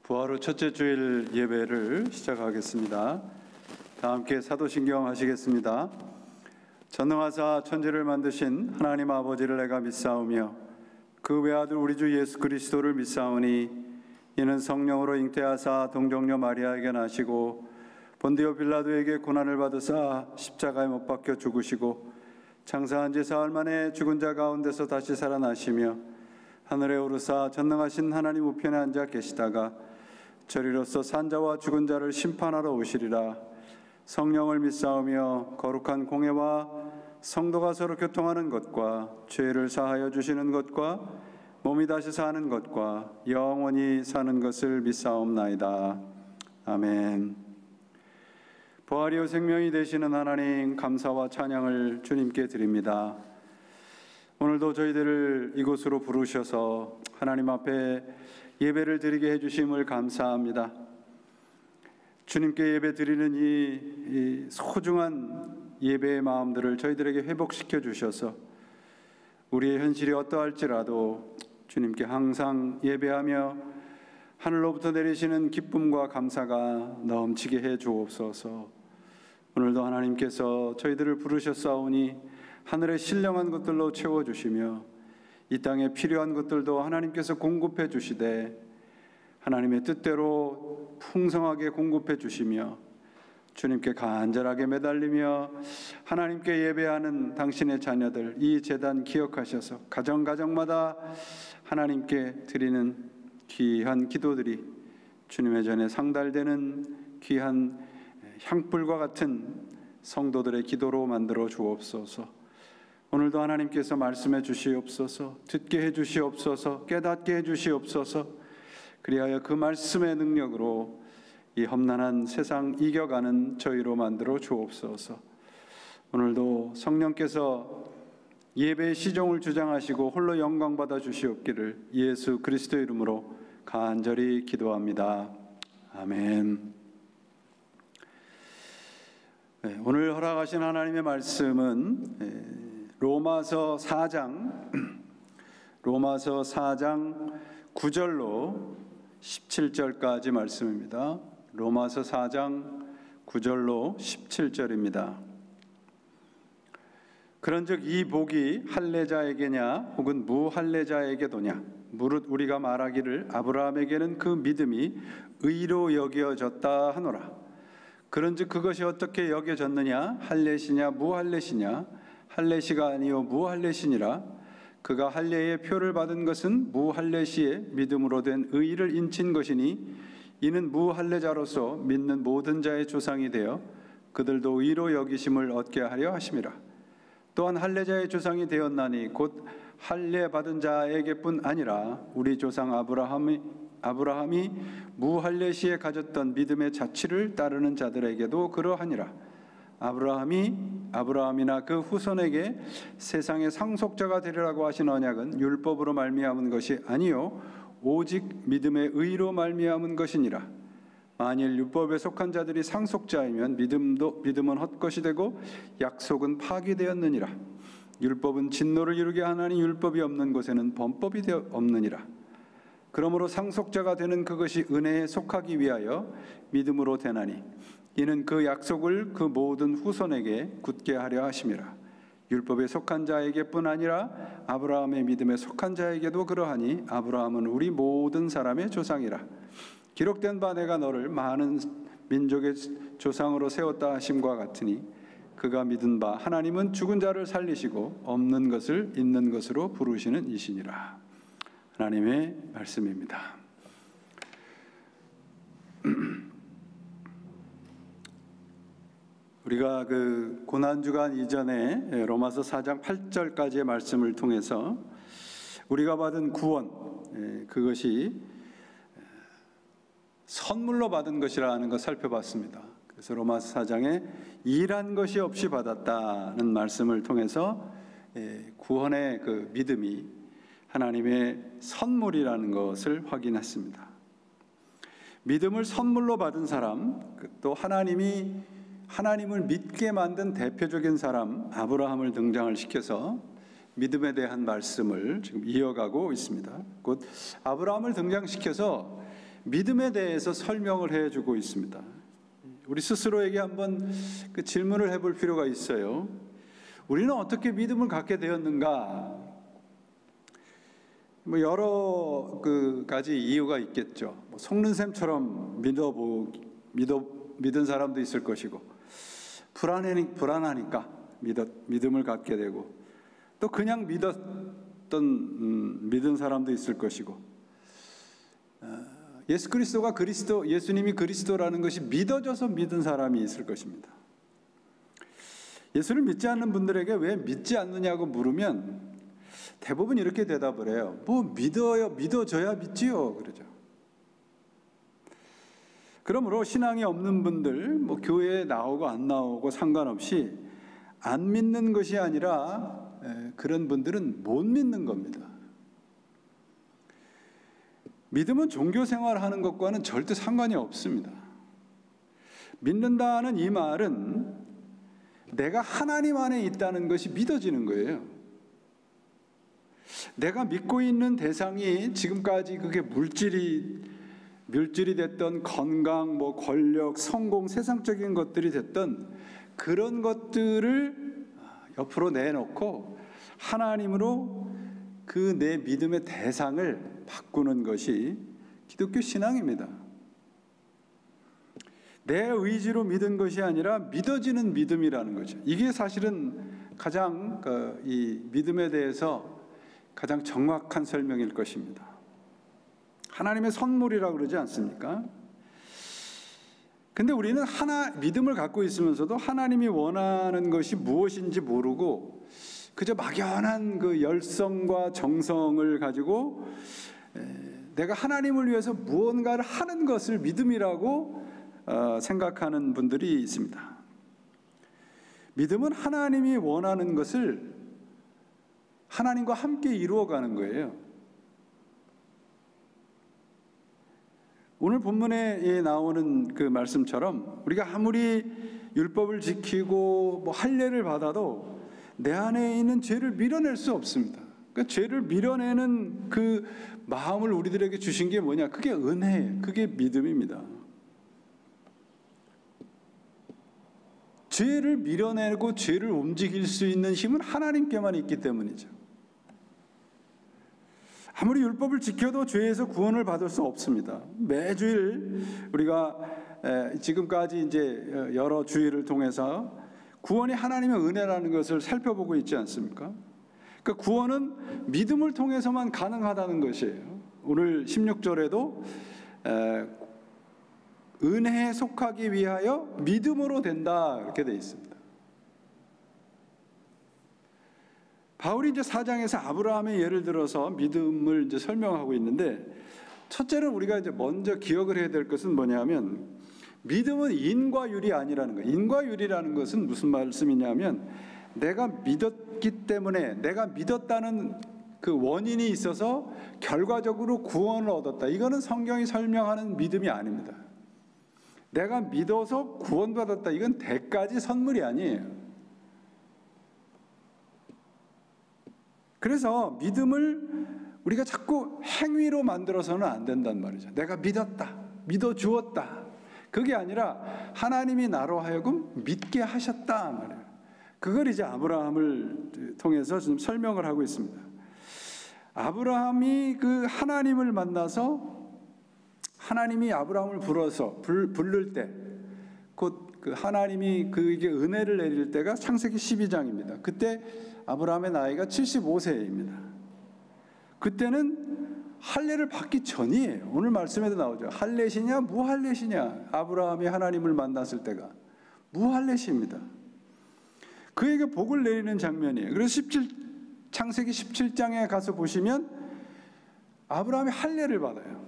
부활 후 첫째 주일 예배를 시작하겠습니다. 다 함께 사도신경 하시겠습니다. 전능하사 천지를 만드신 하나님 아버지를 내가 믿사오며 그 외아들 우리 주 예수 그리스도를 믿사오니 이는 성령으로 잉태하사 동정녀 마리아에게 나시고 본디오 빌라도에게 고난을 받으사 십자가에 못 박혀 죽으시고 장사한 지 사흘 만에 죽은 자 가운데서 다시 살아나시며 하늘에 오르사 전능하신 하나님 우편에 앉아 계시다가 저리로서 산자와 죽은 자를 심판하러 오시리라. 성령을 믿사오며 거룩한 공예와 성도가 서로 교통하는 것과 죄를 사하여 주시는 것과 몸이 다시 사는 것과 영원히 사는 것을 믿사옵나이다. 아멘. 부활이요 생명이 되시는 하나님, 감사와 찬양을 주님께 드립니다. 오늘도 저희들을 이곳으로 부르셔서 하나님 앞에 예배를 드리게 해주심을 감사합니다. 주님께 예배 드리는 이 소중한 예배의 마음들을 저희들에게 회복시켜 주셔서 우리의 현실이 어떠할지라도 주님께 항상 예배하며 하늘로부터 내리시는 기쁨과 감사가 넘치게 해 주옵소서. 오늘도 하나님께서 저희들을 부르셨사오니 하늘의 신령한 것들로 채워주시며 이 땅에 필요한 것들도 하나님께서 공급해 주시되 하나님의 뜻대로 풍성하게 공급해 주시며 주님께 간절하게 매달리며 하나님께 예배하는 당신의 자녀들, 이 제단 기억하셔서 가정가정마다 하나님께 드리는 귀한 기도들이 주님의 전에 상달되는 귀한 향불과 같은 성도들의 기도로 만들어 주옵소서. 오늘도 하나님께서 말씀해 주시옵소서, 듣게 해 주시옵소서, 깨닫게 해 주시옵소서. 그리하여 그 말씀의 능력으로 이 험난한 세상 이겨가는 저희로 만들어 주옵소서. 오늘도 성령께서 예배의 시종을 주장하시고 홀로 영광 받아 주시옵기를 예수 그리스도의 이름으로 간절히 기도합니다. 아멘. 오늘 허락하신 하나님의 말씀은 로마서 4장 9절로 17절까지 말씀입니다. 로마서 4장 9절로 17절입니다. 그런즉 이 복이 할례자에게냐 혹은 무할례자에게도냐 무릇 우리가 말하기를 아브라함에게는 그 믿음이 의로 여겨졌다 하노라. 그런즉 그것이 어떻게 여겨졌느냐? 할례시냐 무할례시냐? 할례시가 아니요 무할례시니라. 그가 할례의 표를 받은 것은 무할례시의 믿음으로 된 의를 인친 것이니 이는 무할례자로서 믿는 모든 자의 조상이 되어 그들도 의로 여기심을 얻게 하려 하심이라. 또한 할례자의 조상이 되었나니 곧 할례 받은 자에게뿐 아니라 우리 조상 아브라함이 무할례시에 가졌던 믿음의 자취를 따르는 자들에게도 그러하니라. 아브라함이나 그 후손에게 세상의 상속자가 되리라고 하신 언약은 율법으로 말미암은 것이 아니요 오직 믿음의 의로 말미암은 것이니라. 만일 율법에 속한 자들이 상속자이면 믿음은 헛것이 되고 약속은 파기되었느니라. 율법은 진노를 이루게 하나니 율법이 없는 곳에는 범법이 없느니라. 그러므로 상속자가 되는 그것이 은혜에 속하기 위하여 믿음으로 되나니 이는 그 약속을 그 모든 후손에게 굳게 하려 하심이라. 율법에 속한 자에게뿐 아니라 아브라함의 믿음에 속한 자에게도 그러하니 아브라함은 우리 모든 사람의 조상이라. 기록된 바 내가 너를 많은 민족의 조상으로 세웠다 하심과 같으니 그가 믿은 바 하나님은 죽은 자를 살리시고 없는 것을 있는 것으로 부르시는 이시니라. 하나님의 말씀입니다. 우리가 그 고난주간 이전에 로마서 4장 8절까지의 말씀을 통해서 우리가 받은 구원, 그것이 선물로 받은 것이라는 것 살펴봤습니다. 그래서 로마서 4장에 일한 것이 없이 받았다는 말씀을 통해서 구원의 그 믿음이 하나님의 선물이라는 것을 확인했습니다. 믿음을 선물로 받은 사람, 또 하나님을 믿게 만든 대표적인 사람 아브라함을 등장을 시켜서 믿음에 대한 말씀을 지금 이어가고 있습니다. 곧 아브라함을 등장시켜서 믿음에 대해서 설명을 해주고 있습니다. 우리 스스로에게 한번 그 질문을 해볼 필요가 있어요. 우리는 어떻게 믿음을 갖게 되었는가? 여러 가지 이유가 있겠죠. 속는 셈처럼 믿은 사람도 있을 것이고, 불안하니까 믿음을 갖게 되고, 또 그냥 믿은 사람도 있을 것이고, 예수님이 그리스도라는 것이 믿어져서 믿은 사람이 있을 것입니다. 예수를 믿지 않는 분들에게 왜 믿지 않느냐고 물으면 대부분 이렇게 대답을 해요. 믿어져야 믿지요. 그러죠. 그러므로 신앙이 없는 분들, 교회에 나오고 안 나오고 상관없이 안 믿는 것이 아니라 그런 분들은 못 믿는 겁니다. 믿음은 종교 생활하는 것과는 절대 상관이 없습니다. 믿는다는 이 말은 내가 하나님 안에 있다는 것이 믿어지는 거예요. 내가 믿고 있는 대상이 지금까지 그게 물질이 됐던 건강, 권력, 성공, 세상적인 것들이 됐던 그런 것들을 옆으로 내놓고 하나님으로 그 내 믿음의 대상을 바꾸는 것이 기독교 신앙입니다. 내 의지로 믿은 것이 아니라 믿어지는 믿음이라는 거죠. 이게 사실은 가장 이 믿음에 대해서 가장 정확한 설명일 것입니다. 하나님의 선물이라고 그러지 않습니까? 근데 우리는 믿음을 갖고 있으면서도 하나님이 원하는 것이 무엇인지 모르고 그저 막연한 그 열성과 정성을 가지고 내가 하나님을 위해서 무언가를 하는 것을 믿음이라고 생각하는 분들이 있습니다. 믿음은 하나님이 원하는 것을 하나님과 함께 이루어가는 거예요. 오늘 본문에 나오는 그 말씀처럼 우리가 아무리 율법을 지키고 할례를 받아도 내 안에 있는 죄를 밀어낼 수 없습니다. 그러니까 죄를 밀어내는 그 마음을 우리들에게 주신 게 뭐냐? 그게 은혜예요. 그게 믿음입니다. 죄를 밀어내고 죄를 움직일 수 있는 힘은 하나님께만 있기 때문이죠. 아무리 율법을 지켜도 죄에서 구원을 받을 수 없습니다. 매주일 우리가 지금까지 이제 여러 주일을 통해서 구원이 하나님의 은혜라는 것을 살펴보고 있지 않습니까? 그러니까 구원은 믿음을 통해서만 가능하다는 것이에요. 오늘 16절에도 은혜에 속하기 위하여 믿음으로 된다 이렇게 되어 있습니다. 바울이 이제 4장에서 아브라함의 예를 들어서 믿음을 이제 설명하고 있는데, 첫째로 우리가 이제 먼저 기억을 해야 될 것은 뭐냐면 믿음은 인과 율이 아니라는 거예요. 인과 율이라는 것은 무슨 말씀이냐면 내가 믿었기 때문에 내가 믿었다는 그 원인이 있어서 결과적으로 구원을 얻었다. 이거는 성경이 설명하는 믿음이 아닙니다. 내가 믿어서 구원받았다. 이건 대가지 선물이 아니에요. 그래서 믿음을 우리가 자꾸 행위로 만들어서는 안 된단 말이죠. 내가 믿었다, 믿어주었다. 그게 아니라 하나님이 나로 하여금 믿게 하셨다 말이에요. 그걸 이제 아브라함을 통해서 지금 설명을 하고 있습니다. 아브라함이 그 하나님을 만나서 하나님이 아브라함을 부를 때 곧 그 하나님이 그에게 은혜를 내릴 때가 창세기 12장입니다. 그때 아브라함의 나이가 75세입니다. 그때는 할례를 받기 전이에요. 오늘 말씀에도 나오죠. 할례시냐 무할례시냐. 아브라함이 하나님을 만났을 때가 무할례시입니다. 그에게 복을 내리는 장면이에요. 그래서 창세기 17장에 가서 보시면 아브라함이 할례를 받아요.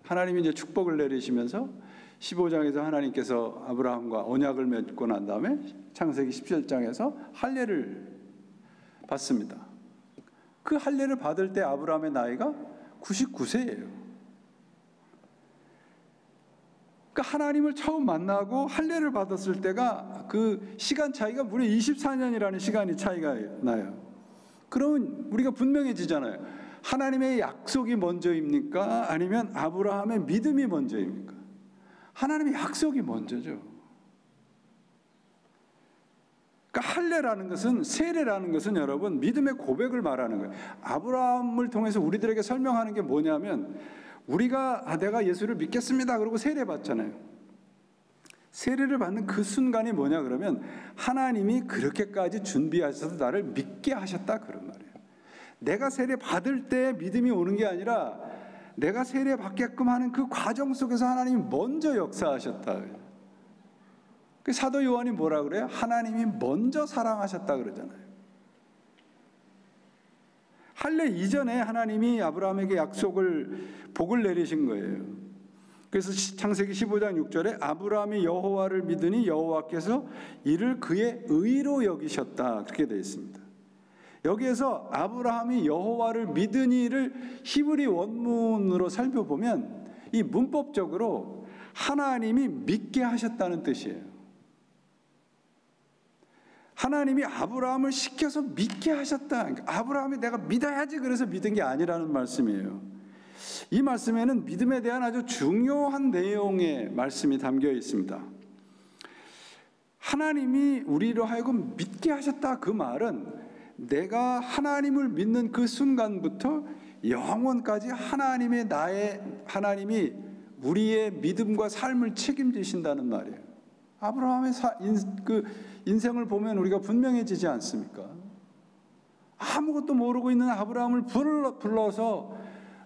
하나님이 이제 축복을 내리시면서 15장에서 하나님께서 아브라함과 언약을 맺고 난 다음에 창세기 17장에서 할례를 받습니다. 그 할례를 받을 때 아브라함의 나이가 99세예요. 그러니까 하나님을 처음 만나고 할례를 받았을 때가 그 시간 차이가 무려 24년이라는 시간이 차이가 나요. 그러면 우리가 분명해지잖아요. 하나님의 약속이 먼저입니까? 아니면 아브라함의 믿음이 먼저입니까? 하나님의 약속이 먼저죠. 그러니까 할례라는 것은, 세례라는 것은 여러분 믿음의 고백을 말하는 거예요. 아브라함을 통해서 우리들에게 설명하는 게 뭐냐면, 우리가 내가 예수를 믿겠습니다 그러고 세례 받잖아요. 세례를 받는 그 순간이 뭐냐 그러면, 하나님이 그렇게까지 준비하셔서 나를 믿게 하셨다 그런 말이에요. 내가 세례 받을 때 믿음이 오는 게 아니라 내가 세례 받게끔 하는 그 과정 속에서 하나님이 먼저 역사하셨다. 그 사도 요한이 뭐라 그래요? 하나님이 먼저 사랑하셨다 그러잖아요. 할례 이전에 하나님이 아브라함에게 복을 내리신 거예요. 그래서 창세기 15장 6절에 아브라함이 여호와를 믿으니 여호와께서 이를 그의 의로 여기셨다 그렇게 되어 있습니다. 여기에서 아브라함이 여호와를 믿으니를 히브리 원문으로 살펴보면 이 문법적으로 하나님이 믿게 하셨다는 뜻이에요. 하나님이 아브라함을 시켜서 믿게 하셨다. 그러니까 아브라함이 내가 믿어야지 그래서 믿은 게 아니라는 말씀이에요. 이 말씀에는 믿음에 대한 아주 중요한 내용의 말씀이 담겨 있습니다. 하나님이 우리로 하여금 믿게 하셨다 그 말은 내가 하나님을 믿는 그 순간부터 영원까지 하나님이 우리의 믿음과 삶을 책임지신다는 말이에요. 아브라함의 인생을 보면 우리가 분명해지지 않습니까? 아무것도 모르고 있는 아브라함을 불러서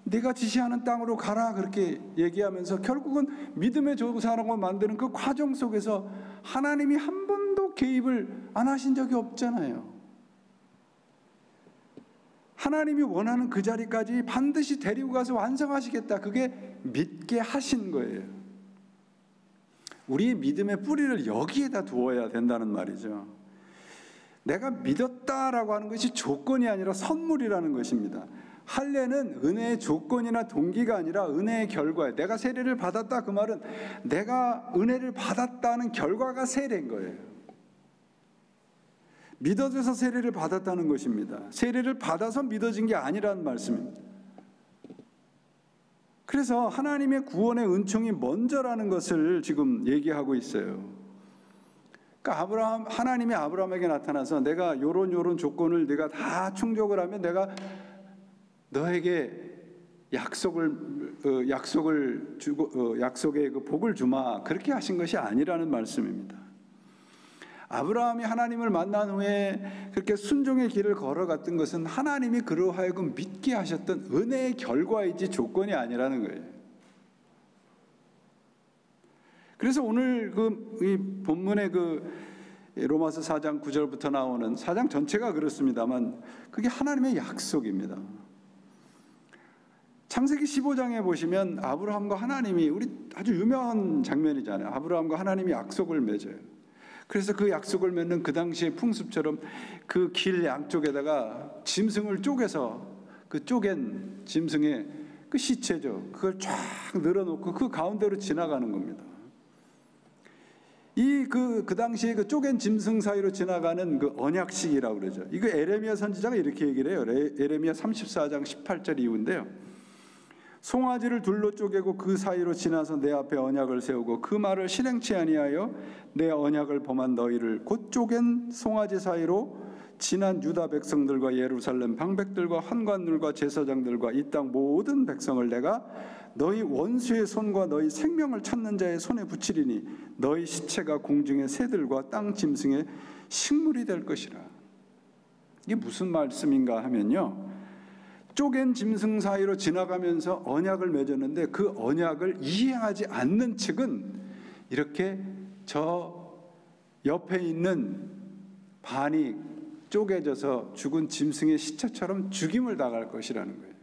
네가 지시하는 땅으로 가라 그렇게 얘기하면서 결국은 믿음의 조상으로 만드는 그 과정 속에서 하나님이 한 번도 개입을 안 하신 적이 없잖아요. 하나님이 원하는 그 자리까지 반드시 데리고 가서 완성하시겠다. 그게 믿게 하신 거예요. 우리의 믿음의 뿌리를 여기에다 두어야 된다는 말이죠. 내가 믿었다라고 하는 것이 조건이 아니라 선물이라는 것입니다. 할례는 은혜의 조건이나 동기가 아니라 은혜의 결과예요. 내가 세례를 받았다 그 말은 내가 은혜를 받았다는 결과가 세례인 거예요. 믿어져서 세례를 받았다는 것입니다. 세례를 받아서 믿어진 게 아니라는 말씀입니다. 그래서 하나님의 구원의 은총이 먼저라는 것을 지금 얘기하고 있어요. 그러니까 하나님이 아브라함에게 나타나서 내가 요런 조건을 네가 다 충족을 하면 내가 너에게 약속을 주고 약속의 그 복을 주마 그렇게 하신 것이 아니라는 말씀입니다. 아브라함이 하나님을 만난 후에 그렇게 순종의 길을 걸어갔던 것은 하나님이 그로 하여금 믿게 하셨던 은혜의 결과이지 조건이 아니라는 거예요. 그래서 오늘 이 본문의 로마서 4장 9절부터 나오는 4장 전체가 그렇습니다만 그게 하나님의 약속입니다. 창세기 15장에 보시면 아브라함과 하나님이 우리 아주 유명한 장면이잖아요. 아브라함과 하나님이 약속을 맺어요. 그래서 그 약속을 맺는 그 당시의 풍습처럼 그 길 양쪽에다가 짐승을 쪼개서 그 쪼갠 짐승의 그 시체죠. 그걸 쫙 늘어놓고 그 가운데로 지나가는 겁니다. 그 당시에 그 쪼갠 짐승 사이로 지나가는 그 언약식이라고 그러죠. 이거 에레미야 선지자가 이렇게 얘기를 해요. 에레미야 34장 18절 이후인데요. 송아지를 둘로 쪼개고 그 사이로 지나서 내 앞에 언약을 세우고 그 말을 실행치 아니하여 내 언약을 범한 너희를 곧 쪼갠 송아지 사이로 지난 유다 백성들과 예루살렘 방백들과 환관들과 제사장들과 이 땅 모든 백성을 내가 너희 원수의 손과 너희 생명을 찾는 자의 손에 붙이리니 너희 시체가 공중의 새들과 땅 짐승의 식물이 될 것이라. 이게 무슨 말씀인가 하면요, 쪼갠 짐승 사이로 지나가면서 언약을 맺었는데 그 언약을 이행하지 않는 측은 이렇게 저 옆에 있는 반이 쪼개져서 죽은 짐승의 시체처럼 죽임을 당할 것이라는 거예요.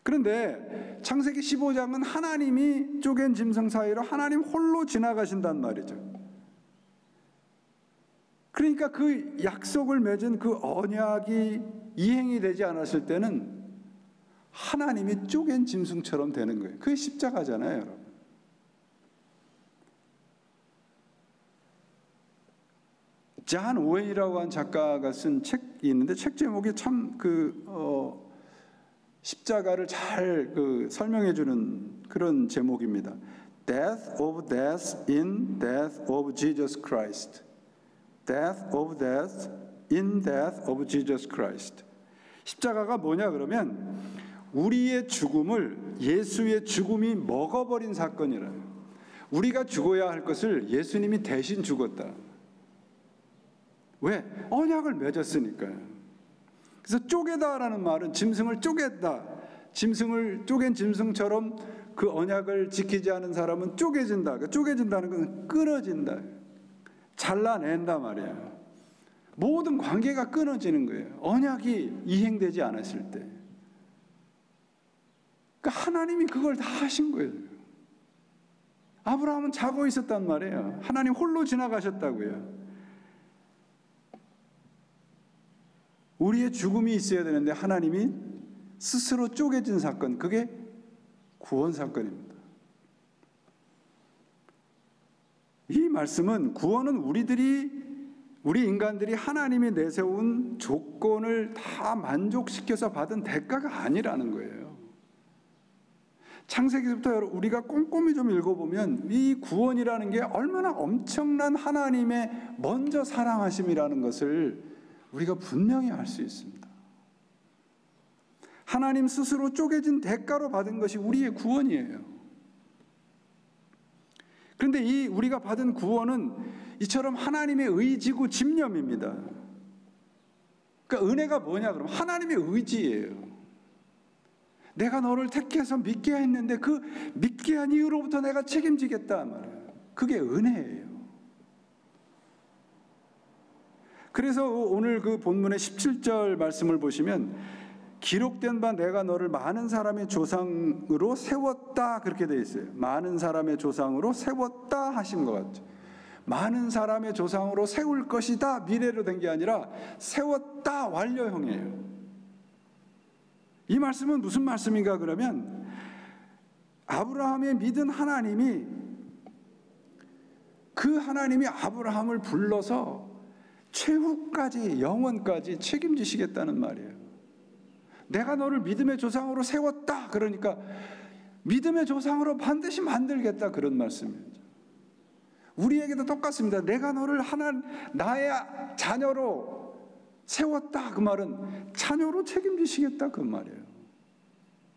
그런데 창세기 15장은 하나님이 쪼갠 짐승 사이로 하나님 홀로 지나가신단 말이죠. 그러니까 그 약속을 맺은 그 언약이 이행이 되지 않았을 때는 하나님이 쪼갠 짐승처럼 되는 거예요. 그게 십자가잖아요, 여러분. 존 오웨이라고 한 작가가 쓴 책이 있는데 책 제목이 참 십자가를 잘 설명해 주는 그런 제목입니다. Death of Death in Death of Jesus Christ. Death of Death in Death of Jesus Christ. 십자가가 뭐냐 그러면 우리의 죽음을 예수의 죽음이 먹어버린 사건이라요. 우리가 죽어야 할 것을 예수님이 대신 죽었다. 왜? 언약을 맺었으니까요. 그래서 쪼개다라는 말은 짐승을 쪼개다. 짐승을 쪼갠 짐승처럼 그 언약을 지키지 않은 사람은 쪼개진다. 그러니까 쪼개진다는 것은 끊어진다. 잘라낸다 말이에요. 모든 관계가 끊어지는 거예요. 언약이 이행되지 않았을 때. 그러니까 하나님이 그걸 다 하신 거예요. 아브라함은 자고 있었단 말이에요. 하나님 홀로 지나가셨다고요. 우리의 죽음이 있어야 되는데 하나님이 스스로 쪼개진 사건, 그게 구원 사건입니다. 이 말씀은 구원은 우리 인간들이 하나님이 내세운 조건을 다 만족시켜서 받은 대가가 아니라는 거예요. 창세기부터 우리가 꼼꼼히 좀 읽어보면 이 구원이라는 게 얼마나 엄청난 하나님의 먼저 사랑하심이라는 것을 우리가 분명히 알 수 있습니다. 하나님 스스로 쪼개진 대가로 받은 것이 우리의 구원이에요. 그런데 이 우리가 받은 구원은 이처럼 하나님의 의지고 집념입니다. 그러니까 은혜가 뭐냐 그러면 하나님의 의지예요. 내가 너를 택해서 믿게 했는데 그 믿게 한 이후로부터 내가 책임지겠다 말이에요. 그게 은혜예요. 그래서 오늘 그 본문의 17절 말씀을 보시면 기록된 바 내가 너를 많은 사람의 조상으로 세웠다 그렇게 되어 있어요. 많은 사람의 조상으로 세웠다 하신 것 같죠. 많은 사람의 조상으로 세울 것이다 미래로 된 게 아니라 세웠다 완료형이에요. 이 말씀은 무슨 말씀인가 그러면 아브라함의 믿은 하나님이 그 하나님이 아브라함을 불러서 최후까지 영원까지 책임지시겠다는 말이에요. 내가 너를 믿음의 조상으로 세웠다 그러니까 믿음의 조상으로 반드시 만들겠다 그런 말씀입니다. 우리에게도 똑같습니다. 내가 너를 나의 자녀로 세웠다 그 말은 자녀로 책임지시겠다 그 말이에요.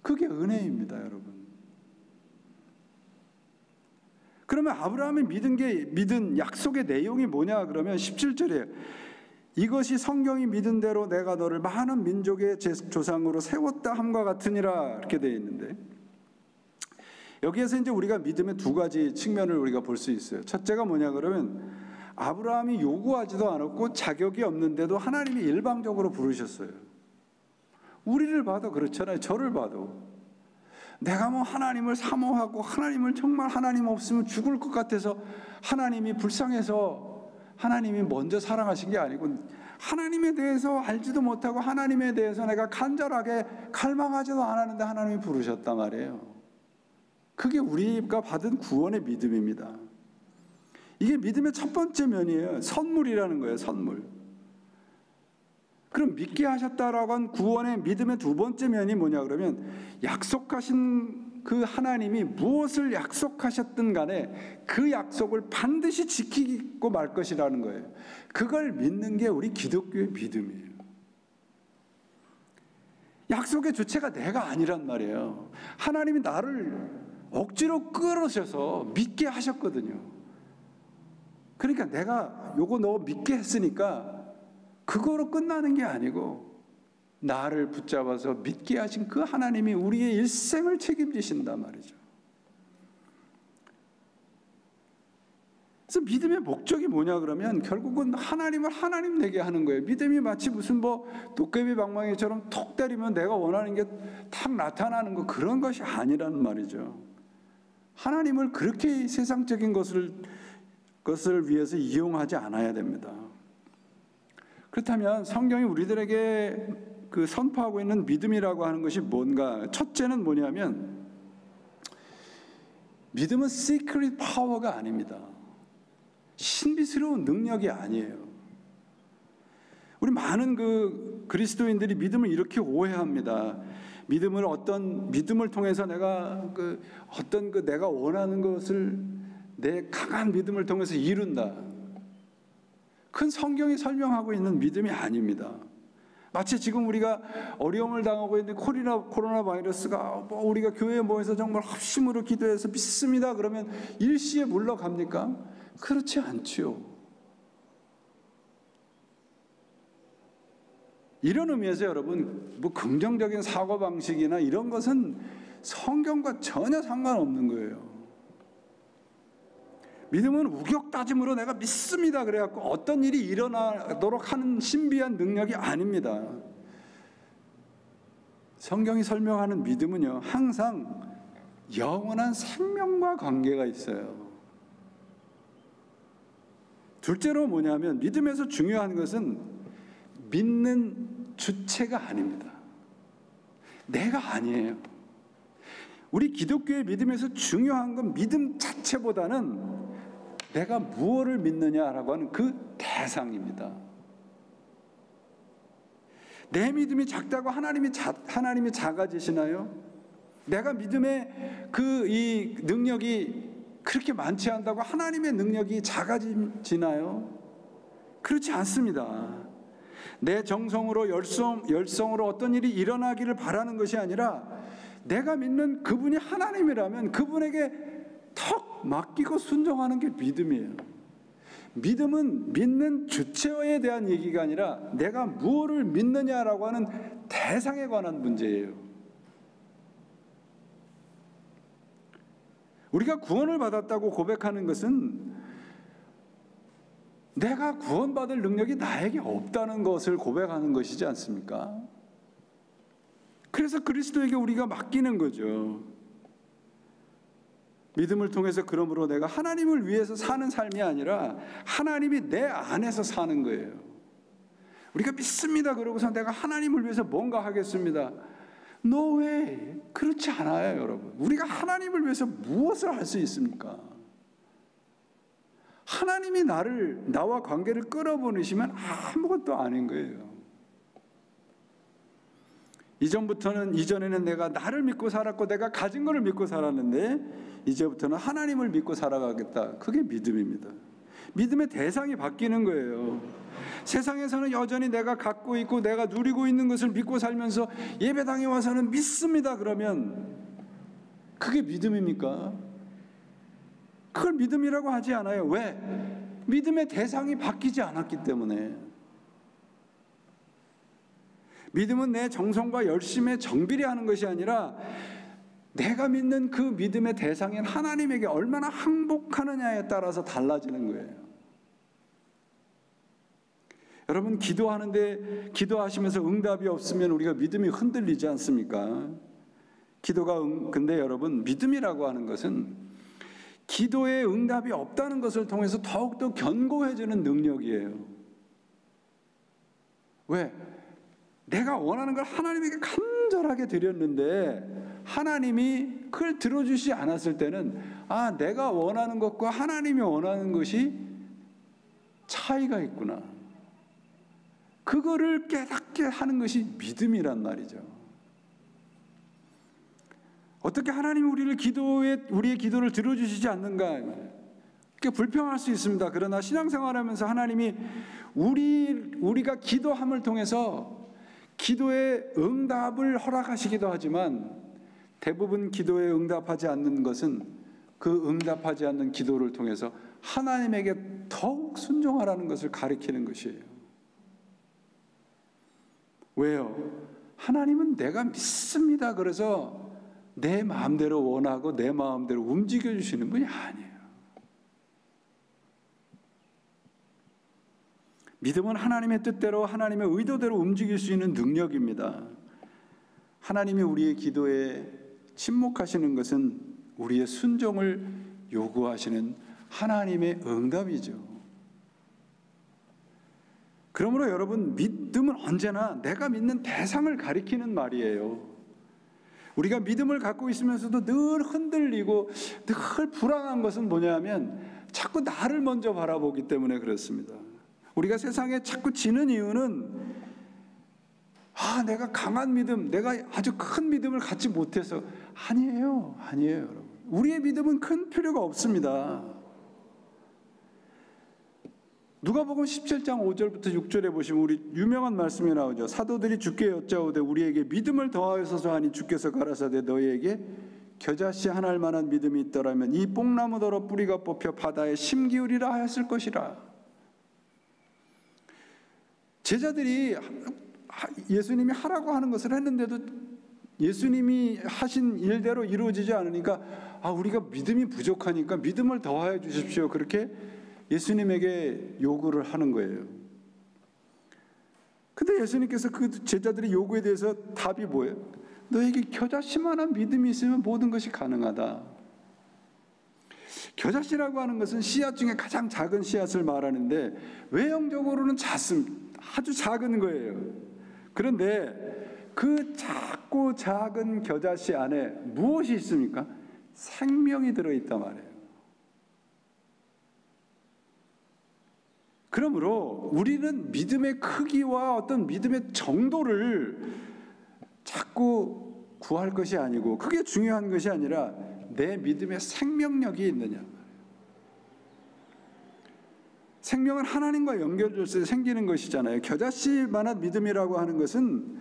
그게 은혜입니다 여러분. 그러면 아브라함이 믿은 약속의 내용이 뭐냐 그러면 17절이에요. 이것이 성경이 믿은 대로 내가 너를 많은 민족의 조상으로 세웠다 함과 같으니라 이렇게 되어 있는데 여기에서 이제 우리가 믿음의 두 가지 측면을 우리가 볼 수 있어요. 첫째가 뭐냐 그러면 아브라함이 요구하지도 않았고 자격이 없는데도 하나님이 일방적으로 부르셨어요. 우리를 봐도 그렇잖아요. 저를 봐도 내가 뭐 하나님을 사모하고 하나님을 정말 하나님 없으면 죽을 것 같아서 하나님이 불쌍해서 하나님이 먼저 사랑하신 게 아니고 하나님에 대해서 알지도 못하고 하나님에 대해서 내가 간절하게 갈망하지도 않았는데 하나님이 부르셨단 말이에요. 그게 우리가 받은 구원의 믿음입니다. 이게 믿음의 첫 번째 면이에요. 선물이라는 거예요. 선물. 그럼 믿게 하셨다라고 한 구원의 믿음의 두 번째 면이 뭐냐 그러면 약속하신 그 하나님이 무엇을 약속하셨든 간에 그 약속을 반드시 지키고 말 것이라는 거예요. 그걸 믿는 게 우리 기독교의 믿음이에요. 약속의 주체가 내가 아니란 말이에요. 하나님이 나를 억지로 끌으셔서 믿게 하셨거든요. 그러니까 내가 요거 너 믿게 했으니까 그거로 끝나는 게 아니고 나를 붙잡아서 믿게 하신 그 하나님이 우리의 일생을 책임지신단 말이죠. 그래서 믿음의 목적이 뭐냐 그러면 결국은 하나님을 하나님 되게 하는 거예요. 믿음이 마치 무슨 뭐 도깨비 방망이처럼 톡 때리면 내가 원하는 게 탁 나타나는 거 그런 것이 아니라는 말이죠. 하나님을 그렇게 세상적인 것을 위해서 이용하지 않아야 됩니다. 그렇다면 성경이 우리들에게 그 선포하고 있는 믿음이라고 하는 것이 뭔가? 첫째는 뭐냐면 믿음은 시크릿 파워가 아닙니다. 신비스러운 능력이 아니에요. 우리 많은 그리스도인들이 믿음을 이렇게 오해합니다. 믿음을 통해서 내가 내가 원하는 것을 내 강한 믿음을 통해서 이룬다. 큰 성경이 설명하고 있는 믿음이 아닙니다. 마치 지금 우리가 어려움을 당하고 있는 코로나 바이러스가 우리가 교회에 모여서 정말 합심으로 기도해서 믿습니다 그러면 일시에 물러갑니까? 그렇지 않지요. 이런 의미에서 여러분, 긍정적인 사고방식이나 이런 것은 성경과 전혀 상관없는 거예요. 믿음은 우격다짐으로 내가 믿습니다 그래갖고 어떤 일이 일어나도록 하는 신비한 능력이 아닙니다. 성경이 설명하는 믿음은요, 항상 영원한 생명과 관계가 있어요. 둘째로 뭐냐면, 믿음에서 중요한 것은 믿는 주체가 아닙니다. 내가 아니에요. 우리 기독교의 믿음에서 중요한 건 믿음 자체보다는 내가 무엇을 믿느냐라고 하는 그 대상입니다. 내 믿음이 작다고 하나님이 작아지시나요? 내가 믿음의 이 능력이 그렇게 많지 않다고 하나님의 능력이 작아지나요? 그렇지 않습니다. 내 정성으로 열성으로 어떤 일이 일어나기를 바라는 것이 아니라 내가 믿는 그분이 하나님이라면 그분에게 턱 맡기고 순종하는 게 믿음이에요. 믿음은 믿는 주체에 대한 얘기가 아니라 내가 무엇을 믿느냐라고 하는 대상에 관한 문제예요. 우리가 구원을 받았다고 고백하는 것은 내가 구원받을 능력이 나에게 없다는 것을 고백하는 것이지 않습니까? 그래서 그리스도에게 우리가 맡기는 거죠. 믿음을 통해서 그러므로 내가 하나님을 위해서 사는 삶이 아니라 하나님이 내 안에서 사는 거예요. 우리가 믿습니다 그러고서 내가 하나님을 위해서 뭔가 하겠습니다. No way. 그렇지 않아요, 여러분. 우리가 하나님을 위해서 무엇을 할 수 있습니까? 하나님이 나와 관계를 끌어보내시면 아무것도 아닌 거예요. 이전에는 내가 나를 믿고 살았고 내가 가진 것을 믿고 살았는데 이제부터는 하나님을 믿고 살아가겠다. 그게 믿음입니다. 믿음의 대상이 바뀌는 거예요. 세상에서는 여전히 내가 갖고 있고 내가 누리고 있는 것을 믿고 살면서 예배당에 와서는 믿습니다 그러면 그게 믿음입니까? 그걸 믿음이라고 하지 않아요. 왜? 믿음의 대상이 바뀌지 않았기 때문에. 믿음은 내 정성과 열심에 정비례하는 것이 아니라 내가 믿는 그 믿음의 대상인 하나님에게 얼마나 항복하느냐에 따라서 달라지는 거예요. 여러분, 기도하시면서 응답이 없으면 우리가 믿음이 흔들리지 않습니까? 근데 여러분, 믿음이라고 하는 것은 기도에 응답이 없다는 것을 통해서 더욱더 견고해지는 능력이에요. 왜? 내가 원하는 걸 하나님에게 간절하게 드렸는데 하나님이 그걸 들어주시지 않았을 때는 내가 원하는 것과 하나님이 원하는 것이 차이가 있구나. 그거를 깨닫게 하는 것이 믿음이란 말이죠. 어떻게 하나님이 우리의 기도를 들어주시지 않는가? 그게 불평할 수 있습니다. 그러나 신앙생활하면서 하나님이 우리가 기도함을 통해서 기도의 응답을 허락하시기도 하지만 대부분 기도에 응답하지 않는 것은 그 응답하지 않는 기도를 통해서 하나님에게 더욱 순종하라는 것을 가리키는 것이에요. 왜요? 하나님은 내가 믿습니다 그래서 내 마음대로 원하고 내 마음대로 움직여 주시는 분이 아니에요. 믿음은 하나님의 뜻대로 하나님의 의도대로 움직일 수 있는 능력입니다. 하나님이 우리의 기도에 침묵하시는 것은 우리의 순종을 요구하시는 하나님의 응답이죠. 그러므로 여러분, 믿음은 언제나 내가 믿는 대상을 가리키는 말이에요. 우리가 믿음을 갖고 있으면서도 늘 흔들리고 늘 불안한 것은 뭐냐면 자꾸 나를 먼저 바라보기 때문에 그렇습니다. 우리가 세상에 자꾸 지는 이유는 내가 강한 믿음, 내가 아주 큰 믿음을 갖지 못해서. 아니에요, 여러분. 우리의 믿음은 큰 필요가 없습니다. 누가복음 17장 5절부터 6절에 보시면 우리 유명한 말씀이 나오죠. 사도들이 주께 여짜오되 우리에게 믿음을 더하여서 하니 주께서 가라사대 너희에게 겨자씨 하나할 만한 믿음이 있더라면 이 뽕나무더러 뿌리가 뽑혀 바다에 심기울이라 하였을 것이라. 제자들이 예수님이 하라고 하는 것을 했는데도 예수님이 하신 일대로 이루어지지 않으니까 우리가 믿음이 부족하니까 믿음을 더하여 주십시오, 그렇게 예수님에게 요구를 하는 거예요. 근데 예수님께서 그 제자들의 요구에 대해서 답이 뭐예요? 너에게 겨자씨만한 믿음이 있으면 모든 것이 가능하다. 겨자씨라고 하는 것은 씨앗 중에 가장 작은 씨앗을 말하는데 외형적으로는 아주 작은 거예요. 그런데 그 작고 작은 겨자씨 안에 무엇이 있습니까? 생명이 들어있단 말이에요. 그러므로 우리는 믿음의 크기와 어떤 믿음의 정도를 자꾸 구할 것이 아니고, 그게 중요한 것이 아니라 내 믿음의 생명력이 있느냐. 생명은 하나님과 연결될 때 생기는 것이잖아요. 겨자씨만한 믿음이라고 하는 것은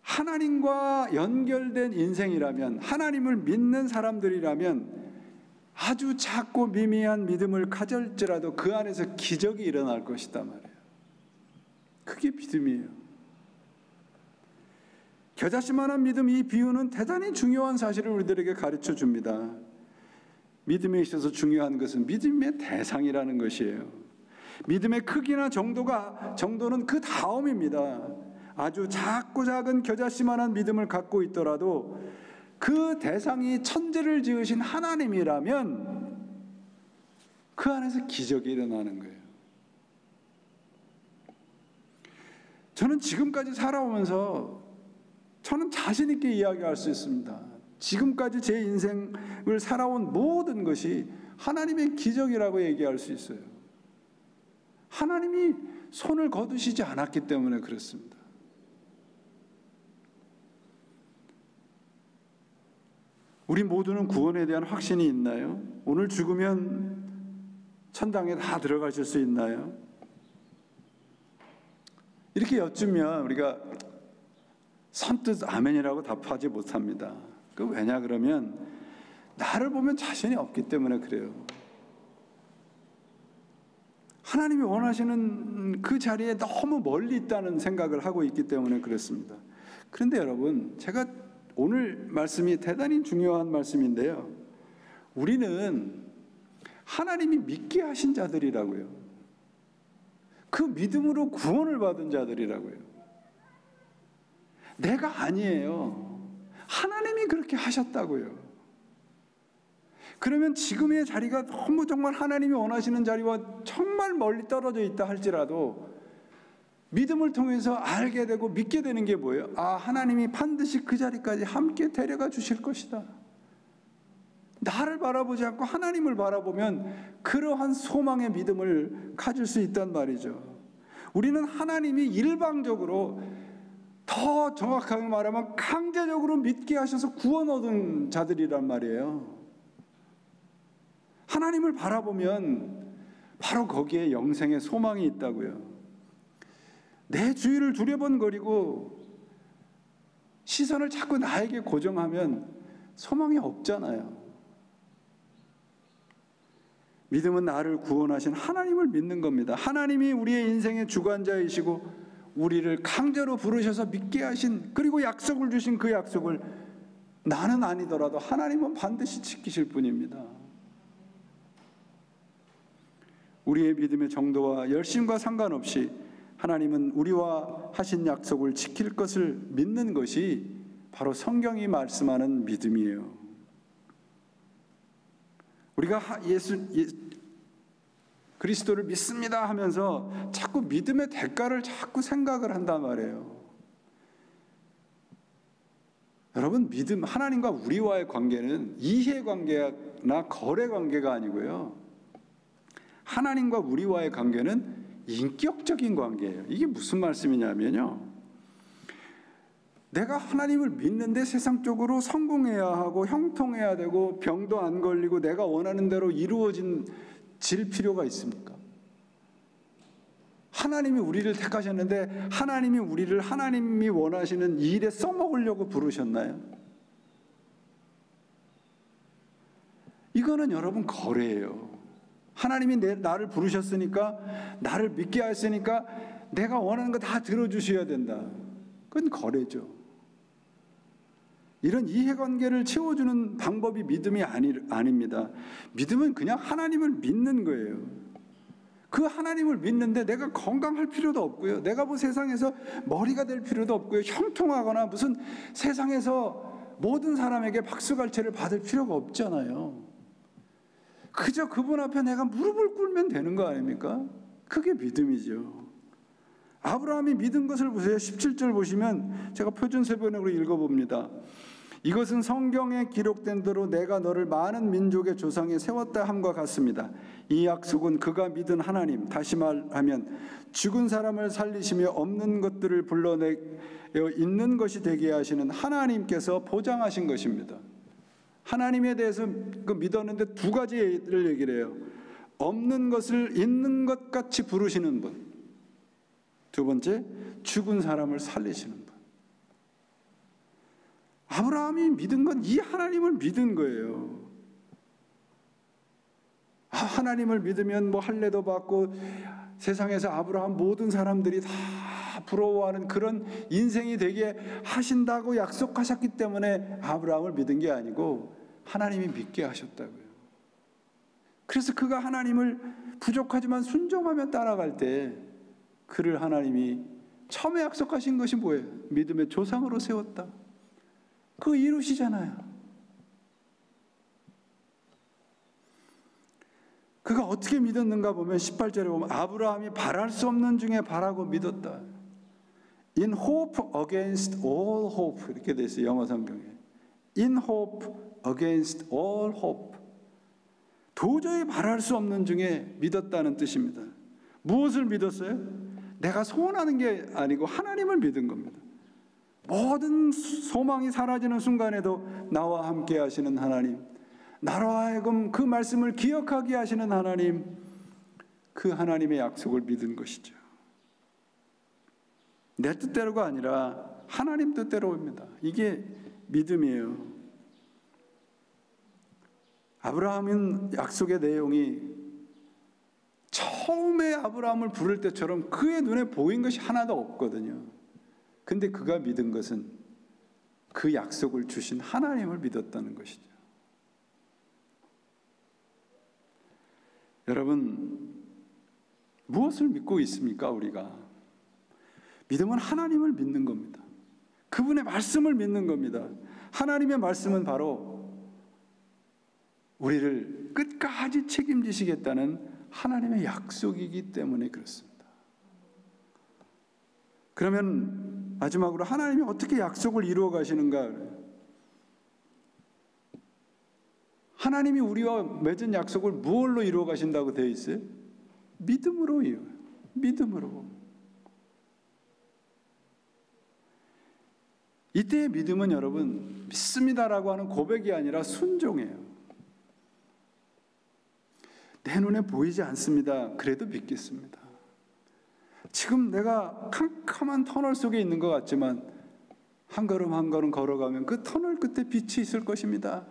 하나님과 연결된 인생이라면, 하나님을 믿는 사람들이라면 아주 작고 미미한 믿음을 가질지라도 그 안에서 기적이 일어날 것이다 말이에요. 그게 믿음이에요. 겨자씨만한 믿음, 이 비유는 대단히 중요한 사실을 우리들에게 가르쳐 줍니다. 믿음에 있어서 중요한 것은 믿음의 대상이라는 것이에요. 믿음의 크기나 정도는 그 다음입니다. 아주 작고 작은 겨자씨만한 믿음을 갖고 있더라도 그 대상이 천지를 지으신 하나님이라면 그 안에서 기적이 일어나는 거예요. 저는 지금까지 살아오면서 저는 자신 있게 이야기할 수 있습니다. 지금까지 제 인생을 살아온 모든 것이 하나님의 기적이라고 얘기할 수 있어요. 하나님이 손을 거두시지 않았기 때문에 그렇습니다. 우리 모두는 구원에 대한 확신이 있나요? 오늘 죽으면 천당에 다 들어가실 수 있나요? 이렇게 여쭈면 우리가 선뜻 아멘이라고 답하지 못합니다. 왜냐 그러면 나를 보면 자신이 없기 때문에 그래요. 하나님이 원하시는 그 자리에 너무 멀리 있다는 생각을 하고 있기 때문에 그렇습니다. 그런데 여러분, 제가 오늘 말씀이 대단히 중요한 말씀인데요, 우리는 하나님이 믿게 하신 자들이라고요. 그 믿음으로 구원을 받은 자들이라고요. 내가 아니에요. 하나님이 그렇게 하셨다고요. 그러면 지금의 자리가 너무 정말 하나님이 원하시는 자리와 정말 멀리 떨어져 있다 할지라도 믿음을 통해서 알게 되고 믿게 되는 게 뭐예요? 하나님이 반드시 그 자리까지 함께 데려가 주실 것이다. 나를 바라보지 않고 하나님을 바라보면 그러한 소망의 믿음을 가질 수 있단 말이죠. 우리는 하나님이 일방적으로, 더 정확하게 말하면 강제적으로 믿게 하셔서 구원 얻은 자들이란 말이에요. 하나님을 바라보면 바로 거기에 영생의 소망이 있다고요. 내 주위를 두려번거리고 시선을 자꾸 나에게 고정하면 소망이 없잖아요. 믿음은 나를 구원하신 하나님을 믿는 겁니다. 하나님이 우리의 인생의 주관자이시고 우리를 강제로 부르셔서 믿게 하신, 그리고 약속을 주신 그 약속을 나는 아니더라도 하나님은 반드시 지키실 분입니다. 우리의 믿음의 정도와 열심과 상관없이 하나님은 우리와 하신 약속을 지킬 것을 믿는 것이 바로 성경이 말씀하는 믿음이에요. 우리가 그리스도를 믿습니다 하면서 자꾸 믿음의 대가를 자꾸 생각을 한단 말이에요. 여러분, 믿음, 하나님과 우리와의 관계는 이해관계나 거래관계가 아니고요, 하나님과 우리와의 관계는 인격적인 관계예요. 이게 무슨 말씀이냐면요, 내가 하나님을 믿는데 세상적으로 성공해야 하고 형통해야 되고 병도 안 걸리고 내가 원하는 대로 이루어질 필요가 있습니까? 하나님이 우리를 택하셨는데 하나님이 우리를 하나님이 원하시는 일에 써먹으려고 부르셨나요? 이거는 여러분 거래예요. 하나님이 나를 부르셨으니까, 나를 믿게 하셨으니까 내가 원하는 거 다 들어주셔야 된다. 그건 거래죠. 이런 이해관계를 채워주는 방법이 믿음이 아닙니다. 믿음은 그냥 하나님을 믿는 거예요. 그 하나님을 믿는데 내가 건강할 필요도 없고요, 내가 뭐 세상에서 머리가 될 필요도 없고요, 형통하거나 무슨 세상에서 모든 사람에게 박수갈채를 받을 필요가 없잖아요. 그저 그분 앞에 내가 무릎을 꿇으면 되는 거 아닙니까? 그게 믿음이죠. 아브라함이 믿은 것을 보세요. 17절 보시면 제가 표준세번역으로 읽어봅니다. 이것은 성경에 기록된 대로 내가 너를 많은 민족의 조상에 세웠다 함과 같습니다. 이 약속은 그가 믿은 하나님, 다시 말하면 죽은 사람을 살리시며 없는 것들을 불러내어 있는 것이 되게 하시는 하나님께서 보장하신 것입니다. 하나님에 대해서 믿었는데 두 가지를 얘기를 해요. 없는 것을 있는 것 같이 부르시는 분, 두 번째, 죽은 사람을 살리시는 분. 아브라함이 믿은 건 이 하나님을 믿은 거예요. 하나님을 믿으면 뭐 할례도 받고 세상에서 아브라함 모든 사람들이 다 부러워하는 그런 인생이 되게 하신다고 약속하셨기 때문에 아브라함을 믿은 게 아니고 하나님이 믿게 하셨다고요. 그래서 그가 하나님을 부족하지만 순종하며 따라갈 때 그를 하나님이 처음에 약속하신 것이 뭐예요? 믿음의 조상으로 세웠다. 그거 이루시잖아요. 그가 어떻게 믿었는가 보면 18절에 보면 아브라함이 바랄 수 없는 중에 바라고 믿었다. In hope against all hope, 이렇게 돼 있어요, 영어 성경에. In hope against all hope. 도저히 바랄 수 없는 중에 믿었다는 뜻입니다. 무엇을 믿었어요? 내가 소원하는 게 아니고 하나님을 믿은 겁니다. 모든 소망이 사라지는 순간에도 나와 함께 하시는 하나님, 나로 하여금 그 말씀을 기억하게 하시는 하나님, 그 하나님의 약속을 믿은 것이죠. 내 뜻대로가 아니라 하나님 뜻대로입니다. 이게 믿음이에요. 아브라함은 약속의 내용이 처음에 아브라함을 부를 때처럼 그의 눈에 보인 것이 하나도 없거든요. 근데 그가 믿은 것은 그 약속을 주신 하나님을 믿었다는 것이죠. 여러분, 무엇을 믿고 있습니까, 우리가? 믿음은 하나님을 믿는 겁니다. 그분의 말씀을 믿는 겁니다. 하나님의 말씀은 바로 우리를 끝까지 책임지시겠다는 하나님의 약속이기 때문에 그렇습니다. 그러면 마지막으로 하나님이 어떻게 약속을 이루어 가시는가? 하나님이 우리와 맺은 약속을 무엇로 이루어 가신다고 되어 있어요? 믿음으로요. 믿음으로. 이때의 믿음은 여러분, 믿습니다라고 하는 고백이 아니라 순종이에요. 내 눈에 보이지 않습니다. 그래도 믿겠습니다. 지금 내가 캄캄한 터널 속에 있는 것 같지만 한 걸음 한 걸음 걸어가면 그 터널 끝에 빛이 있을 것입니다.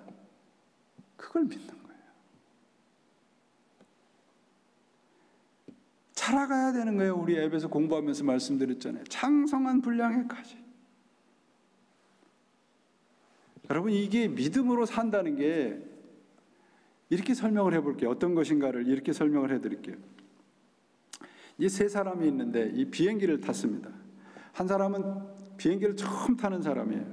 그걸 믿는 거예요. 자라가야 되는 거예요. 우리 앱에서 공부하면서 말씀드렸잖아요. 장성한 분량에까지. 여러분, 이게 믿음으로 산다는 게 이렇게 설명을 해볼게요. 어떤 것인가를 이렇게 설명을 해드릴게요. 이 세 사람이 있는데 이 비행기를 탔습니다. 한 사람은 비행기를 처음 타는 사람이에요.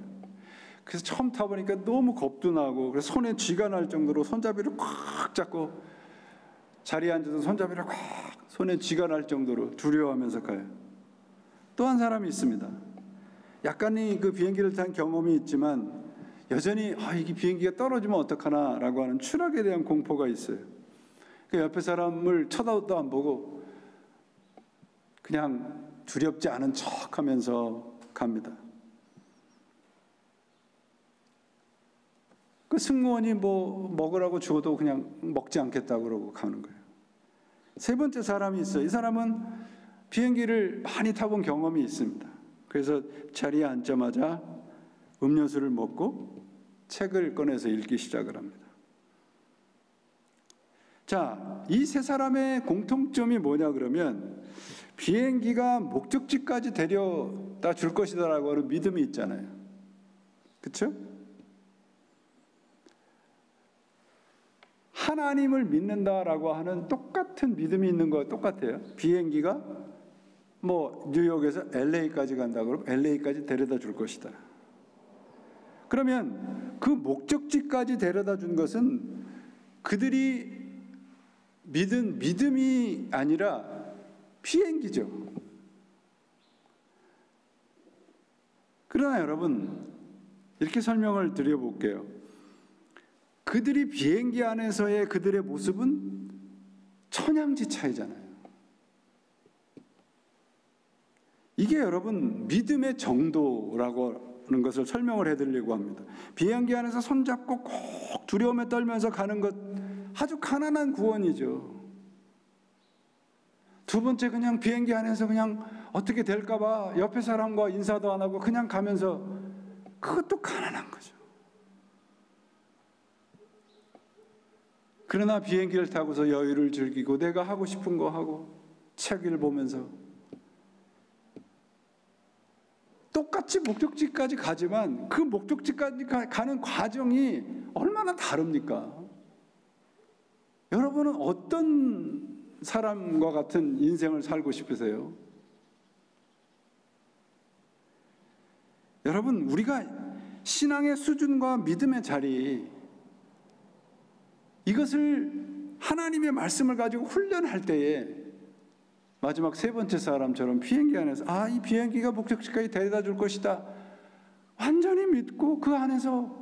그래서 처음 타보니까 너무 겁도 나고, 그래서 손에 쥐가 날 정도로 손잡이를 꽉 잡고 자리에 앉아서 손잡이를 꽉, 손에 쥐가 날 정도로 두려워하면서 가요. 또 한 사람이 있습니다. 약간의 그 비행기를 탄 경험이 있지만 여전히 이게 비행기가 떨어지면 어떡하나 라고 하는 추락에 대한 공포가 있어요. 그 옆에 사람을 쳐다도 안 보고 그냥 두렵지 않은 척하면서 갑니다. 그 승무원이 뭐 먹으라고 주어도 그냥 먹지 않겠다고 그러고 가는 거예요. 세 번째 사람이 있어요. 이 사람은 비행기를 많이 타본 경험이 있습니다. 그래서 자리에 앉자마자 음료수를 먹고 책을 꺼내서 읽기 시작을 합니다. 자, 이 세 사람의 공통점이 뭐냐 그러면 비행기가 목적지까지 데려다 줄 것이다라고 하는 믿음이 있잖아요. 그렇죠? 하나님을 믿는다라고 하는 똑같은 믿음이 있는 거 똑같아요. 비행기가 뭐 뉴욕에서 LA까지 간다 그러면 LA까지 데려다 줄 것이다. 그러면 그 목적지까지 데려다 준 것은 그들이 믿은 믿음이 아니라 비행기죠. 그러나 여러분, 이렇게 설명을 드려볼게요. 그들이 비행기 안에서의 그들의 모습은 천양지차이잖아요. 이게 여러분 믿음의 정도라고 하는 것을 설명을 해드리려고 합니다. 비행기 안에서 손잡고 꼭 두려움에 떨면서 가는 것 아주 가난한 구원이죠. 두 번째, 그냥 비행기 안에서 그냥 어떻게 될까 봐 옆에 사람과 인사도 안 하고 그냥 가면서, 그것도 가난한 거죠. 그러나 비행기를 타고서 여유를 즐기고 내가 하고 싶은 거 하고 책을 보면서 똑같이 목적지까지 가지만 그 목적지까지 가는 과정이 얼마나 다릅니까? 여러분은 어떤 사람과 같은 인생을 살고 싶으세요? 여러분, 우리가 신앙의 수준과 믿음의 자리, 이것을 하나님의 말씀을 가지고 훈련할 때에 마지막 세 번째 사람처럼 비행기 안에서 이 비행기가 목적지까지 데려다 줄 것이다 완전히 믿고 그 안에서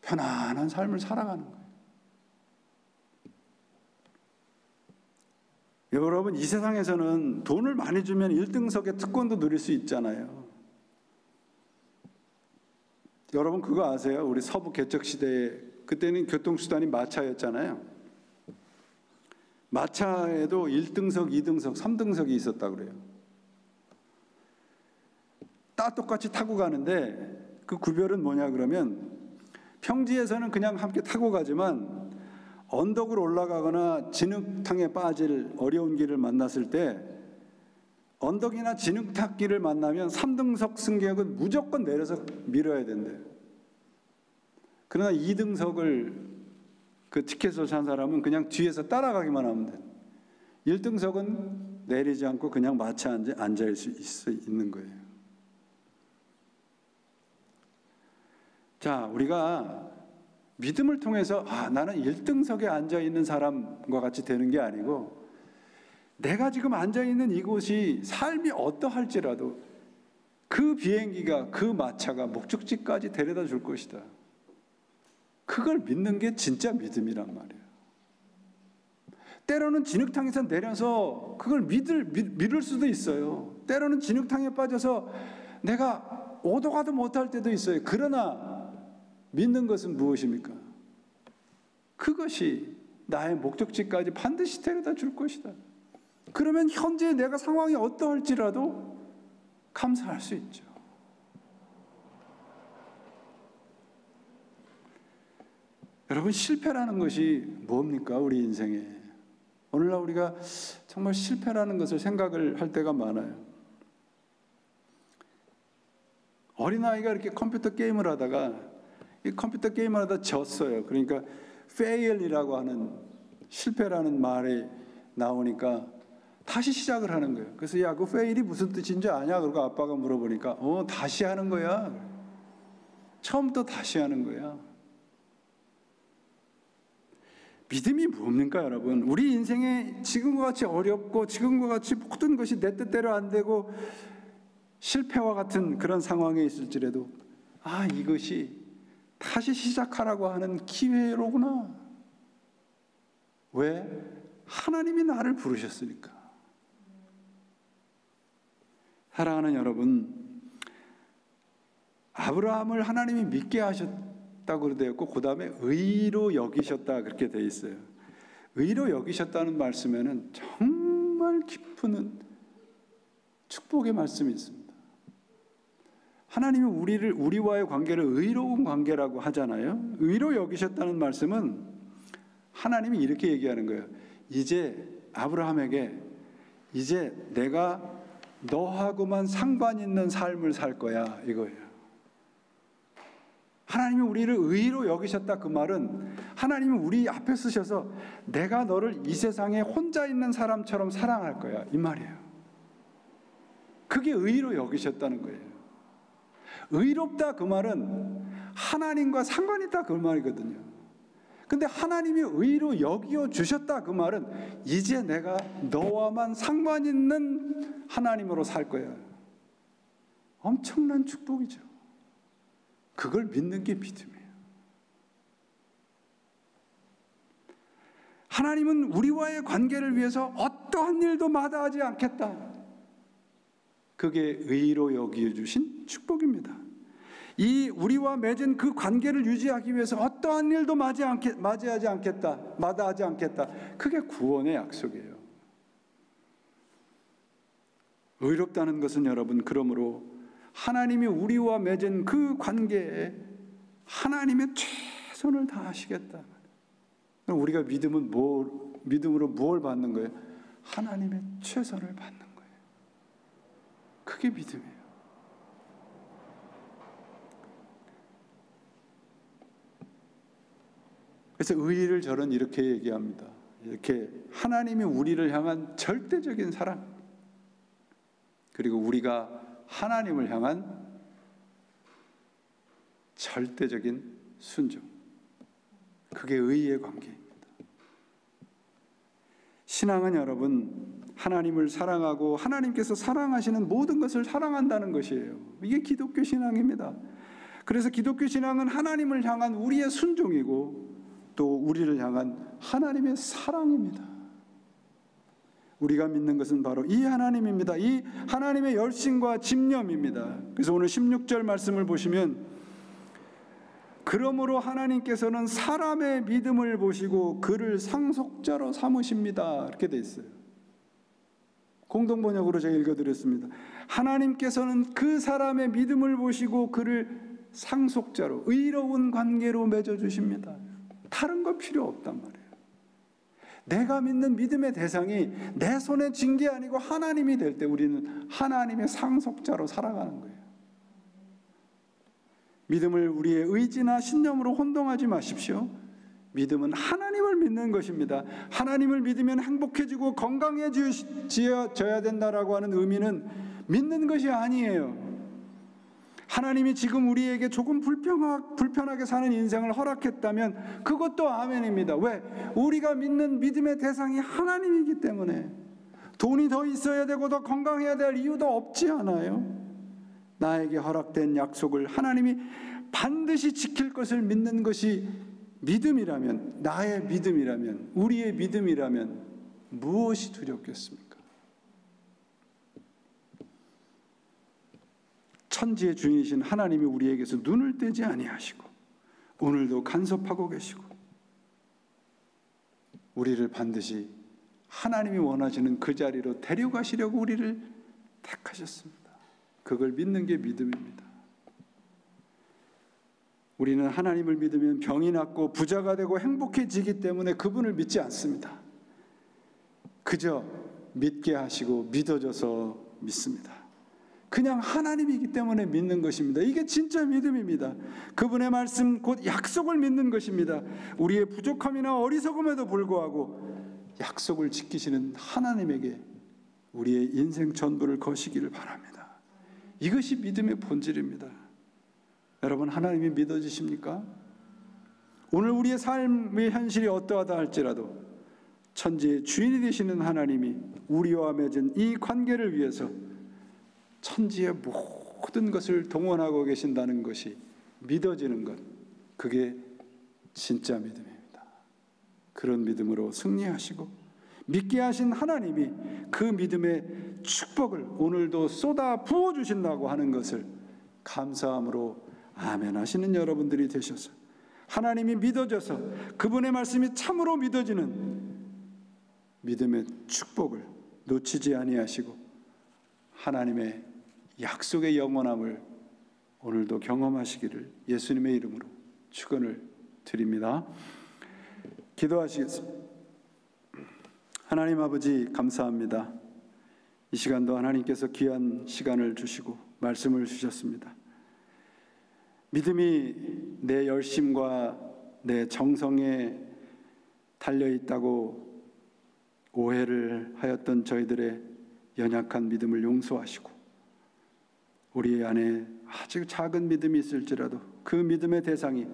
편안한 삶을 살아가는 거예요. 여러분, 이 세상에서는 돈을 많이 주면 1등석의 특권도 누릴 수 있잖아요. 여러분 그거 아세요? 우리 서부 개척시대에 그때는 교통수단이 마차였잖아요. 마차에도 1등석, 2등석, 3등석이 있었다고 그래요. 다 똑같이 타고 가는데 그 구별은 뭐냐 그러면 평지에서는 그냥 함께 타고 가지만 언덕으로 올라가거나 진흙탕에 빠질 어려운 길을 만났을 때 언덕이나 진흙탕 길을 만나면 3등석 승객은 무조건 내려서 밀어야 된대요. 그러나 2등석을 그 티켓을 산 사람은 그냥 뒤에서 따라가기만 하면 돼요. 1등석은 내리지 않고 그냥 마차 앉아 있는 거예요. 자, 우리가 믿음을 통해서 나는 1등석에 앉아 있는 사람과 같이 되는 게 아니고 내가 지금 앉아 있는 이곳이 삶이 어떠할지라도 그 비행기가, 그 마차가 목적지까지 데려다 줄 것이다. 그걸 믿는 게 진짜 믿음이란 말이에요. 때로는 진흙탕에서 내려서 그걸 믿을 수도 있어요. 때로는 진흙탕에 빠져서 내가 오도 가도 못할 때도 있어요. 그러나 믿는 것은 무엇입니까? 그것이 나의 목적지까지 반드시 데려다 줄 것이다. 그러면 현재 내가 상황이 어떠할지라도 감사할 수 있죠. 여러분, 실패라는 것이 뭡니까? 우리 인생에. 오늘날 우리가 정말 실패라는 것을 생각을 할 때가 많아요. 어린아이가 이렇게 컴퓨터 게임을 하다가 이 컴퓨터 게임을 하다 졌어요. 그러니까 fail이라고 하는 실패라는 말이 나오니까 다시 시작을 하는 거예요. 그래서 야, 그 fail이 무슨 뜻인지 아냐? 그러고 아빠가 물어보니까 다시 하는 거야. 처음부터 다시 하는 거야. 믿음이 뭡니까, 여러분? 우리 인생에 지금과 같이 어렵고 지금과 같이 모든 것이 내 뜻대로 안 되고 실패와 같은 그런 상황에 있을지라도 이것이 다시 시작하라고 하는 기회로구나. 왜? 하나님이 나를 부르셨으니까. 사랑하는 여러분, 아브라함을 하나님이 믿게 하셨다고 되어 있고 그 다음에 의로 여기셨다 그렇게 되어 있어요. 의로 여기셨다는 말씀에는 정말 깊은 축복의 말씀이 있습니다. 하나님이 우리와의 관계를 의로운 관계라고 하잖아요. 의로 여기셨다는 말씀은 하나님이 이렇게 얘기하는 거예요. 이제 아브라함에게 이제 내가 너하고만 상관 있는 삶을 살 거야 이거예요. 하나님이 우리를 의로 여기셨다 그 말은 하나님이 우리 앞에 서셔서 내가 너를 이 세상에 혼자 있는 사람처럼 사랑할 거야 이 말이에요. 그게 의로 여기셨다는 거예요. 의롭다 그 말은 하나님과 상관 있다 그 말이거든요. 근데 하나님이 의로 여겨 주셨다 그 말은 이제 내가 너와만 상관 있는 하나님으로 살 거야. 엄청난 축복이죠. 그걸 믿는 게 믿음이에요. 하나님은 우리와의 관계를 위해서 어떠한 일도 마다하지 않겠다. 그게 의로 여겨주신 축복입니다. 이 우리와 맺은 그 관계를 유지하기 위해서 어떠한 일도 마다하지 않겠다. 그게 구원의 약속이에요. 의롭다는 것은 여러분, 그러므로 하나님이 우리와 맺은 그 관계에 하나님의 최선을 다하시겠다. 우리가 믿음으로 무엇을 받는 거예요? 하나님의 최선을 받는 거예요. 그게 믿음이에요. 그래서 의를 저는 이렇게 얘기합니다. 이렇게 하나님이 우리를 향한 절대적인 사랑, 그리고 우리가 하나님을 향한 절대적인 순종, 그게 의의 관계입니다. 신앙은 여러분, 하나님을 사랑하고 하나님께서 사랑하시는 모든 것을 사랑한다는 것이에요. 이게 기독교 신앙입니다. 그래서 기독교 신앙은 하나님을 향한 우리의 순종이고 또 우리를 향한 하나님의 사랑입니다. 우리가 믿는 것은 바로 이 하나님입니다. 이 하나님의 열심과 집념입니다. 그래서 오늘 16절 말씀을 보시면, 그러므로 하나님께서는 사람의 믿음을 보시고 그를 상속자로 삼으십니다. 이렇게 돼 있어요. 공동번역으로 제가 읽어드렸습니다. 하나님께서는 그 사람의 믿음을 보시고 그를 상속자로, 의로운 관계로 맺어주십니다. 다른 거 필요 없단 말이에요. 내가 믿는 믿음의 대상이 내 손에 쥔 게 아니고 하나님이 될 때 우리는 하나님의 상속자로 살아가는 거예요. 믿음을 우리의 의지나 신념으로 혼동하지 마십시오. 믿음은 하나님을 믿는 것입니다. 하나님을 믿으면 행복해지고 건강해져야 된다라고 하는 의미는 믿는 것이 아니에요. 하나님이 지금 우리에게 조금 불편하게 사는 인생을 허락했다면 그것도 아멘입니다. 왜? 우리가 믿는 믿음의 대상이 하나님이기 때문에. 돈이 더 있어야 되고 더 건강해야 될 이유도 없지 않아요? 나에게 허락된 약속을 하나님이 반드시 지킬 것을 믿는 것이 믿음이라면, 나의 믿음이라면, 우리의 믿음이라면 무엇이 두렵겠습니까? 천지의 주인이신 하나님이 우리에게서 눈을 떼지 아니하시고 오늘도 간섭하고 계시고 우리를 반드시 하나님이 원하시는 그 자리로 데려가시려고 우리를 택하셨습니다. 그걸 믿는 게 믿음입니다. 우리는 하나님을 믿으면 병이 낫고 부자가 되고 행복해지기 때문에 그분을 믿지 않습니다. 그저 믿게 하시고 믿어져서 믿습니다. 그냥 하나님이기 때문에 믿는 것입니다. 이게 진짜 믿음입니다. 그분의 말씀, 곧 약속을 믿는 것입니다. 우리의 부족함이나 어리석음에도 불구하고 약속을 지키시는 하나님에게 우리의 인생 전부를 거시기를 바랍니다. 이것이 믿음의 본질입니다. 여러분, 하나님이 믿어지십니까? 오늘 우리의 삶의 현실이 어떠하다 할지라도 천지의 주인이 되시는 하나님이 우리와 맺은 이 관계를 위해서 천지의 모든 것을 동원하고 계신다는 것이 믿어지는 것, 그게 진짜 믿음입니다. 그런 믿음으로 승리하시고 믿게 하신 하나님이 그 믿음의 축복을 오늘도 쏟아 부어주신다고 하는 것을 감사함으로 아멘 하시는 여러분들이 되셔서 하나님이 믿어져서 그분의 말씀이 참으로 믿어지는 믿음의 축복을 놓치지 아니하시고 하나님의 약속의 영원함을 오늘도 경험하시기를 예수님의 이름으로 축원을 드립니다. 기도하시겠습니다. 하나님 아버지 감사합니다. 이 시간도 하나님께서 귀한 시간을 주시고 말씀을 주셨습니다. 믿음이 내 열심과 내 정성에 달려있다고 오해를 하였던 저희들의 연약한 믿음을 용서하시고 우리 안에 아주 작은 믿음이 있을지라도 그 믿음의 대상이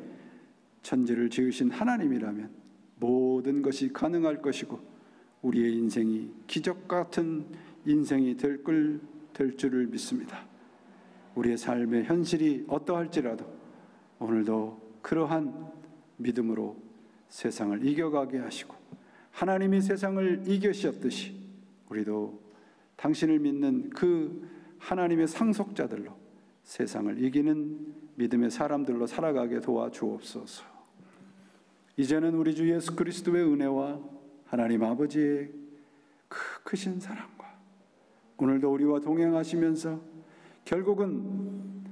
천지를 지으신 하나님이라면 모든 것이 가능할 것이고 우리의 인생이 기적 같은 인생이 될 줄을 믿습니다. 우리의 삶의 현실이 어떠할지라도 오늘도 그러한 믿음으로 세상을 이겨가게 하시고 하나님이 세상을 이기셨듯이 우리도 당신을 믿는 그 하나님의 상속자들로 세상을 이기는 믿음의 사람들로 살아가게 도와주옵소서. 이제는 우리 주 예수 그리스도의 은혜와 하나님 아버지의 크신 사랑과 오늘도 우리와 동행하시면서 결국은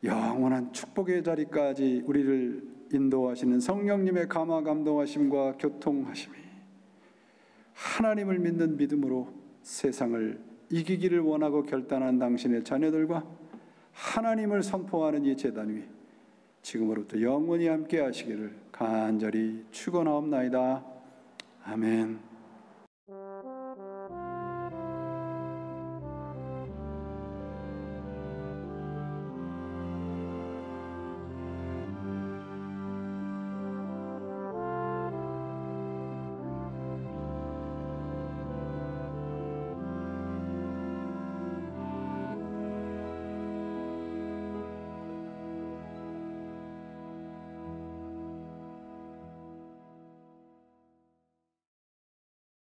영원한 축복의 자리까지 우리를 인도하시는 성령님의 감화 감동하심과 교통하심이 하나님을 믿는 믿음으로 세상을 이기기를 원하고 결단한 당신의 자녀들과 하나님을 선포하는 이 제단 위에 지금으로부터 영원히 함께 하시기를 간절히 축원하옵나이다. 아멘.